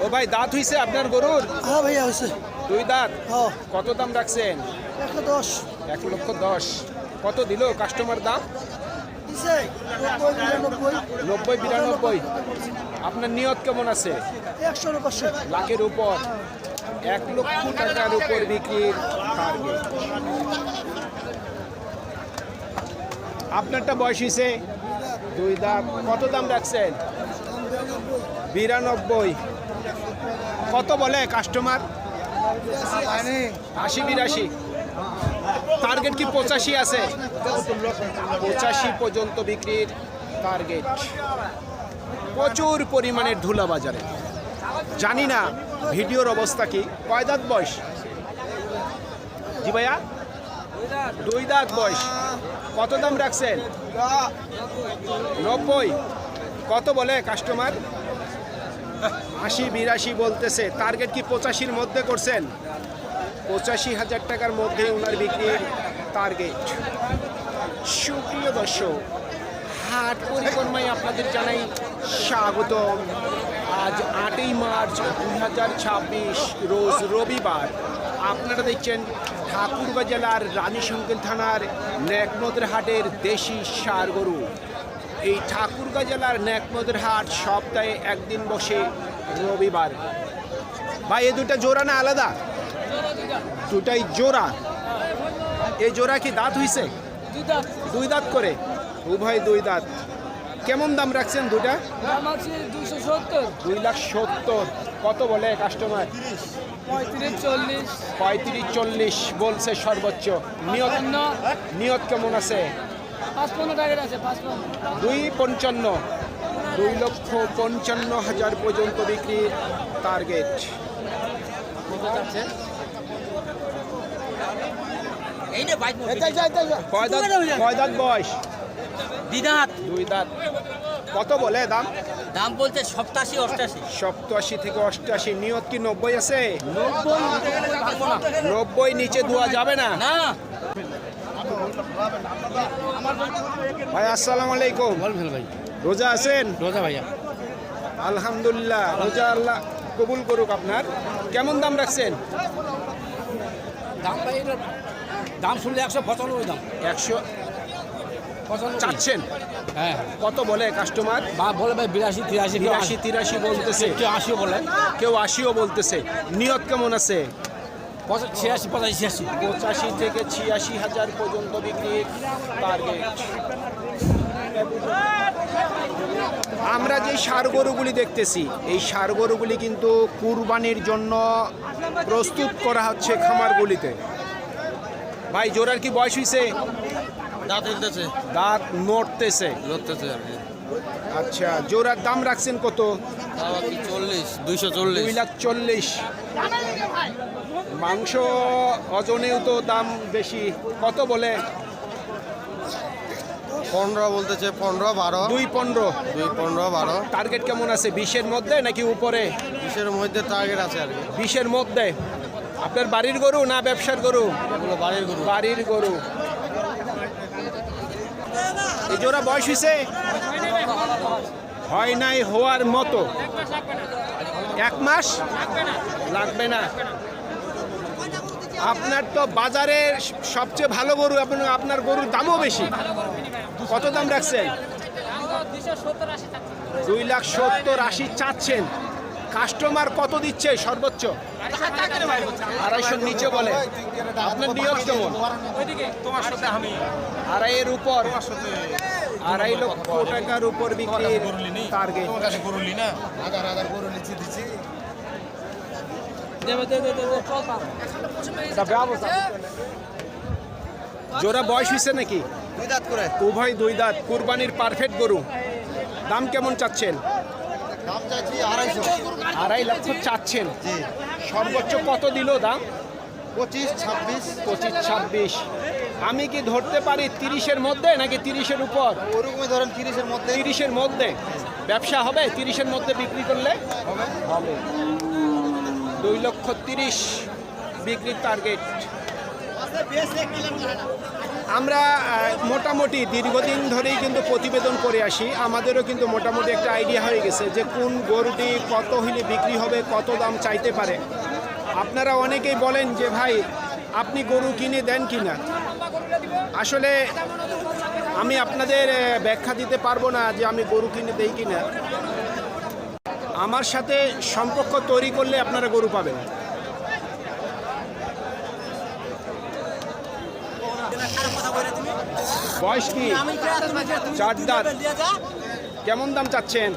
ও ভাই দাঁত হইছে আপনার গরুর? হ্যাঁ ভাইয়া হয়েছে। দুই দাঁত। হ্যাঁ কত দাম রাখছেন? 110 1,10,000। কত দিল কাস্টমার দাম? দিছে 90-92। আপনার নিয়ত কেমন আছে? 100 লাখের উপর, 1 লক্ষ টাকার উপর বিক্রির টার্গেট। আপনারটা বয়স হয়েছে দুই দাঁত। কত দাম রাখছেন? 92। কত বলে কাস্টমার? 80-82। টার্গেট কি 85 আছে? 85 পর্যন্ত বিক্রির টার্গেট। প্রচুর পরিমাণের ধুলা বাজারে। জানি না ভিডিওর অবস্থা কি। কয় দাঁত বয়স? জি ভাইয়া, দুই দাঁত বয়স। কত দাম রাখছেন? 90। কত বলে কাস্টমার? 80-82 বলতেছে। টার্গেট কি 85-র মধ্যে করছেন? 85,000 টাকার মধ্যে ওনার বিক্রির টার্গেট। সুপ্রিয় দর্শক, হাট পরিক্রমায় আপনাদের জানাই স্বাগত। আজ 8ই মার্চ 2026, রোজ রবিবার। আপনারা দেখছেন ঠাকুরগাঁ জেলার রানীশঙ্কল থানার নেকমদের হাটের দেশি ষাঁড় গরু। এই ঠাকুরগাঁ জেলার নেকমদের হাট সপ্তাহে একদিন বসে রবিবার। ভাই এ দুটা জোড়া না আলাদা? দুটাই জোড়া। এই জোড়া কি দাঁত হইছে? দুই দাঁত করে, উভয় দুই দাঁত। কেমন দাম রাখছেন দুটা? 2,70,000। কত বলে কাস্টমার? 35-40 বলছে সর্বোচ্চ। নিয়ত কেমন আছে? 2,55,000। 2,55,000 পর্যন্ত বিক্রির টার্গেট। কয় দাঁত বয়স? দুই দাঁত। কত বলে দাম? দাম বলতে 87-88। 87 থেকে 88। নিয়ত কি 90 আছে? 90 নিচে দেওয়া যাবে না। ভাই আসসালামু আলাইকুম। ভাই রোজা আছেন? রোজা ভাইয়া। আলহামদুলিল্লাহ, রোজা আল্লাহ কবুল করুক আপনার। কেমন দাম রাখছেন? দাম ভাই দাম শুনলে 195 দাম। 100 চাচ্ছেন? হ্যাঁ। কত বলে কাস্টমার? বলে ভাই 82-83 বলতেছে। কেউ 80 বলে, কেউ 80ও বলতেছে। নিয়ত কেমন আছে? 86-85। 85 থেকে 86,000 পর্যন্ত বিক্রির টার্গেট। আমরা যে ষাঁড় গরুগুলি দেখতেছি, এই ষাঁড় গরুগুলি কিন্তু কুরবানির জন্য প্রস্তুত করা হচ্ছে খামারগুলিতে। ভাই জোড়ার কি বয়স হয়েছে? দাঁত নড়তেছে। আচ্ছা, জোড়ার দাম রাখছেন কত? 2,40,000। মাংস ওজনেও তো দাম বেশি। কত বলে? 15 বলতেছে। 15-12। 2,15,12। টার্গেট কেমন আছে? 20-এর মধ্যে নাকি উপরে? 20-এর মধ্যে টার্গেট আছে আর কি। 20-এর মধ্যে। আপনার বাড়ির গরু না ব্যবসার গরু? এগুলো বাড়ির গরু। বাড়ির গরু। এই জোড়া বয়স হয়েছে? হয় নাই হওয়ার মতো। 1 মাস লাগবে না। আপনার তো বাজারে সবচেয়ে ভালো গরু, আপনার গরুর দামও বেশি। কত দাম রাখছেন? 2,70,000-80 চাচ্ছেন। কাস্টমার কত দিচ্ছে সর্বোচ্চ? 2,500 নিচে বলে। আপনার নিয়ত কেমন? 2,500-এর উপর, 2,500 লক্ষ টাকার উপর বিক্রির টার্গেট। জোড়া বয়স হয়েছে নাকি? 2 দাঁত করে। উভয় 2 দাঁত। কুরবানির পারফেক্ট গরু। দাম কেমন চাচ্ছেন? দাম চাইছি 2,500। 2,5 লক্ষ চাচ্ছেন। সর্বোচ্চ কত দিল দাম? 25-26। আমি কি ধরতে পারি 30-এর মধ্যে নাকি 30-এর উপর? ওরকমই ধরেন 30-এর মধ্যে। 30-এর মধ্যে ব্যবসা হবে? 30-এর মধ্যে বিক্রি করলে হবে। 2,30,000 বিক্রির টার্গেট। আমরা মোটামুটি দীর্ঘদিন ধরেই কিন্তু প্রতিবেদন করে আসি, আমাদেরও কিন্তু মোটামুটি একটা আইডিয়া হয়ে গেছে যে কোন গরুটি কত হলে বিক্রি হবে, কত দাম চাইতে পারে। আপনারা অনেকেই বলেন যে ভাই আপনি গরু কিনে দেন কি না। আসলে আমি আপনাদের ব্যাখ্যা দিতে পারবো না যে আমি গরু কিনে দেই কি না। আমার সাথে সম্পর্ক তৈরি করলে আপনারা গরু পাবেন। বয়স কি? 4 দাঁত। কেমন দাম চাচ্ছেন?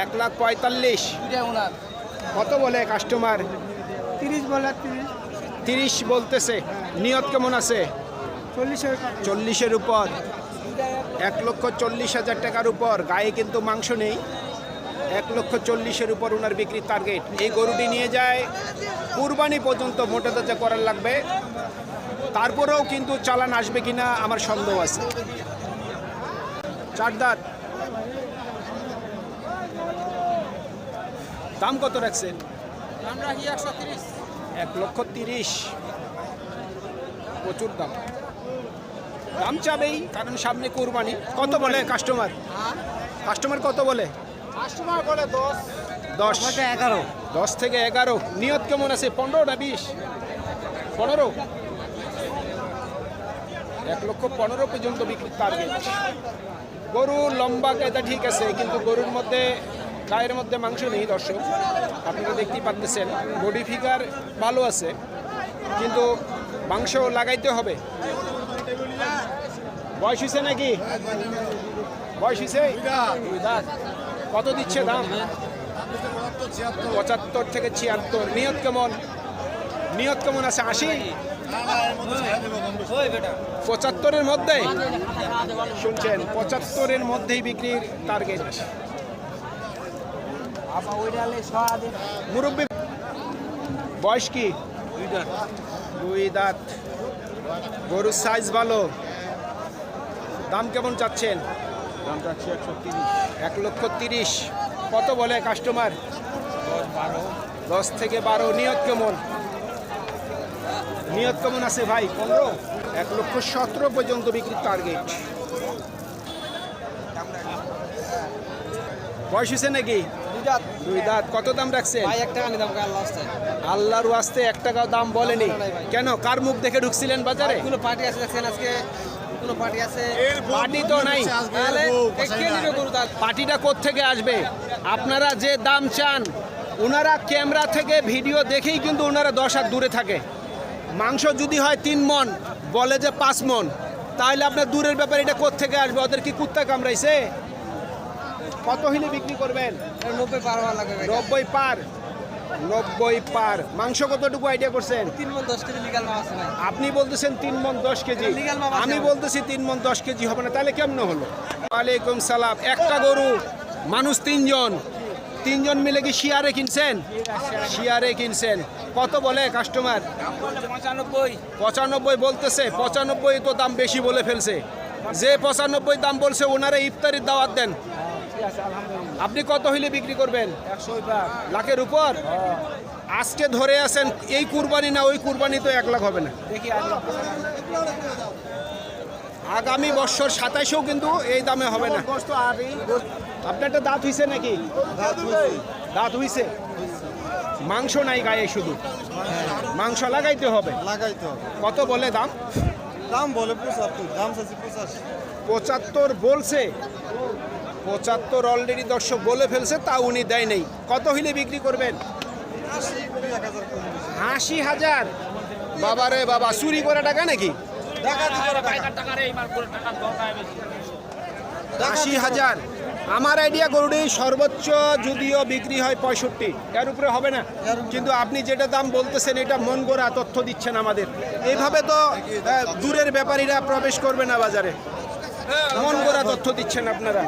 1,45,000। কত বলে কাস্টমার? 30 বলে 30 বলতেছে। নিয়ত কেমন আছে? 40-এর উপর। 1,40,000 টাকার উপর। গায়ে কিন্তু মাংস নেই। 1,40,000-এর উপর ওনার বিক্রির টার্গেট। এই গরুটি নিয়ে যায় কুরবানি পর্যন্ত মোটা তাজা করার লাগবে, তারপরেও কিন্তু চালান আসবে কিনা আমার সন্দেহ আছে। 4 দাঁত। দাম কত রাখছেন? 1,30,000। প্রচুর দাম। দাম চাবেই, কারণ সামনে কুরবানি। কত বলে কাস্টমার? কাস্টমার কত বলে? 10 10 থেকে 11। নিয়ত কেমন আছে? 15 না 20? 15। 1,15,000 পর্যন্ত বিক্রির টার্গেট। গরু লম্বা কায়দা ঠিক আছে, কিন্তু গরুর মধ্যে গায়ের মধ্যে মাংস নেই। দর্শক আপনারা দেখতেই পাচ্ছেন, বডি ফিগার ভালো আছে, কিন্তু মাংস লাগাইতে হবে। বয়স হয়েছে নাকি? বয়স হয়েছে? 2 দাঁত। কত দিচ্ছে দাম? 75 থেকে 76। নিয়ত কেমন? নিয়ত কেমন আছে? 80? 75-এর মধ্যে শুনছেন, 75-এর মধ্যেই বিক্রির টার্গেট। মুরব্বী বয়স কি? 2 দাঁত। গরুর সাইজ ভালো। দাম কেমন চাচ্ছেন? দাম চাচ্ছি 130। 1,30,000। কত বলে কাস্টমার? 10 থেকে 12। নিয়ত কেমন? নিয়ত কেমন আছে ভাই? 15। 1,17,000 পর্যন্ত বিক্রির টার্গেট। বয়স হয়েছে নাকি? 2 দাঁত। কত দাম রাখছে? আল্লাহর ওয়াস্তে 1 টাকা দাম বলেনি কেন? কার মুখ দেখে ঢুকছিলেন বাজারে? পার্টি তো নাই। পার্টিটা কোত্থেকে আসবে? আপনারা যে দাম চান, ওনারা ক্যামেরা থেকে ভিডিও দেখেই কিন্তু ওনারা 10 হাত দূরে থাকে। মাংস যদি হয় 3 মণ, বলে যে 5 মণ, তাহলে আপনার দূরের ব্যাপারে এটা কোত্থেকে আসবে? ওদের কি কুত্তা কামড়াইছে? কত হইলে বিক্রি করবেন? 90 পার হওয়া লাগবে। 90 পার। 90 পার। মাংস কতটুকু আইডিয়া করছেন? 3 মণ 10 কেজি লিগ্যাল মাছ আছে ভাই। আপনি বলতেছেন 3 মণ 10 কেজি, আমি বলতেছি 3 মণ 10 কেজি হবে না, তাহলে কেমন হলো? ওয়ালাইকুম সালাম। একটা গরু, মানুষ 3 জন, 3 জন মিলে কি শিয়ারে কিনছেন? শিয়ারে কিনছেন। কত বলে কাস্টমার? 95 বলতেছে। 95 তো দাম বেশি বলে ফেলছে। যে 95 দাম বলছে ওনারা ইফতারির দাওয়াত দেন। আপনি কত হইলে বিক্রি করবেন? 100 লাখের উপর। আজকে ধরে আছেন, এই কুরবানি না ওই কুরবানি তো 1 লাখ হবে না। দেখি আগামী বছর 27-এও কিন্তু এই দামে হবে না। আপনারটা দাঁত হইছে নাকি? দাঁত হইছে। মাংস নাই গায়ে, শুধু মাংস লাগাইতে হবে। কত বলে দাম? দাম বলে 75, দাম চাচ্ছি 85। 75 বলছে। 75 অলরেডি দর্শক বলে ফেলছে, তা উনি দেয় নেই। কত হইলে বিক্রি করবেন? 80,000। বাবা রে বাবা, চুরি করা টাকা নাকি? 80,000। আমার আইডিয়া গরুটি সর্বোচ্চ যদিও বিক্রি হয় 65, এর উপরে হবে না। কিন্তু আপনি যেটা দাম বলতেছেন এটা মন গড়া তথ্য দিচ্ছেন আমাদের। এইভাবে তো দূরের ব্যাপারীরা প্রবেশ করবে না বাজারে। মন গড়া তথ্য দিচ্ছেন আপনারা।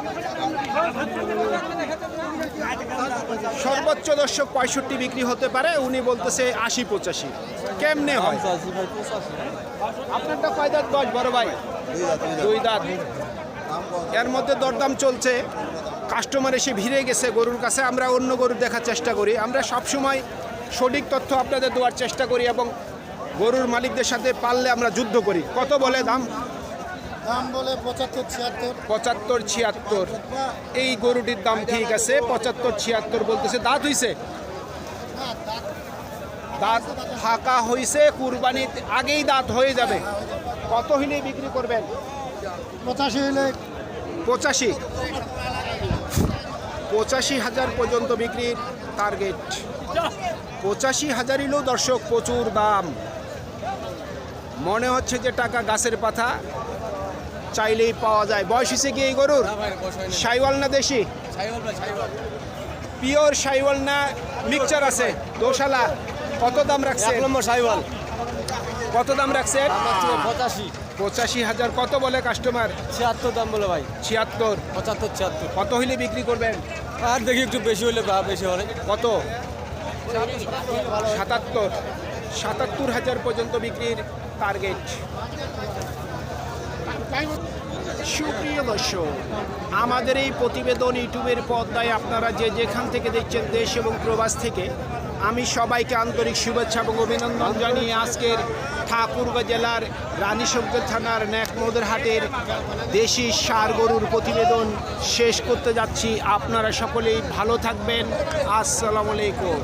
সর্বোচ্চ দর্শক 65 বিক্রি হতে পারে, উনি বলতেছে 80-85। কেমনে হয়? আপনারটা কয় দাঁত বয়স বড় ভাই? 2 দাঁত। এর মধ্যে দরদাম চলছে, কাস্টমার এসে ভিড়ে গেছে গরুর কাছে। আমরা অন্য গরু দেখার চেষ্টা করি, আমরা সবসময় সঠিক তথ্য আপনাদের দেওয়ার চেষ্টা করি এবং গরুর মালিকদের সাথে পারলে আমরা যুদ্ধ করি। কত বলে দাম? দাম বলে 75 76। 75 76। এই গরুটির দাম ঠিক আছে, 75 76 বলতেছে। দাঁত হইছে? দাঁত ফাঁকা হইছে, কুরবানির আগেই দাঁত হয়ে যাবে। কত হইলে বিক্রি করবেন? 85 হইলে 85। 85,000 পর্যন্ত বিক্রির টার্গেট। 85,000 হইলেও দর্শক প্রচুর দাম। মনে হচ্ছে যে টাকা গাছের পাতা, চাইলেই পাওয়া যায়। বয়স হয়েছে কি এই গরুর? সাইওয়াল না দেশি? পিওর সাইওয়াল না মিক্সচার আছে? দোশালা। কত দাম রাখছে? 1 নম্বর সাইওয়াল। কত দাম রাখছেন? 85। 85,000। কত বলে কাস্টমার? 76 দাম বলে ভাই। 76। 75 76। কত হইলে বিক্রি করবেন? আর দেখি একটু বেশি হলে বেশি হলে। কত? 77। 77,000 পর্যন্ত বিক্রির টার্গেট। সুপ্রিয় দর্শক, আমাদের এই প্রতিবেদন ইউটিউবের পর্দায় আপনারা যে যেখান থেকে দেখছেন, দেশ এবং প্রবাস থেকে, আমি সবাইকে আন্তরিক শুভেচ্ছা এবং অভিনন্দন জানিয়ে আজকের ঠাকুরগাঁ জেলার রানীশঙ্কর থানার ন্যাকমোদের হাটের দেশি ষাঁড় গরুর প্রতিবেদন শেষ করতে যাচ্ছি। আপনারা সকলেই ভালো থাকবেন। আসসালামু আলাইকুম।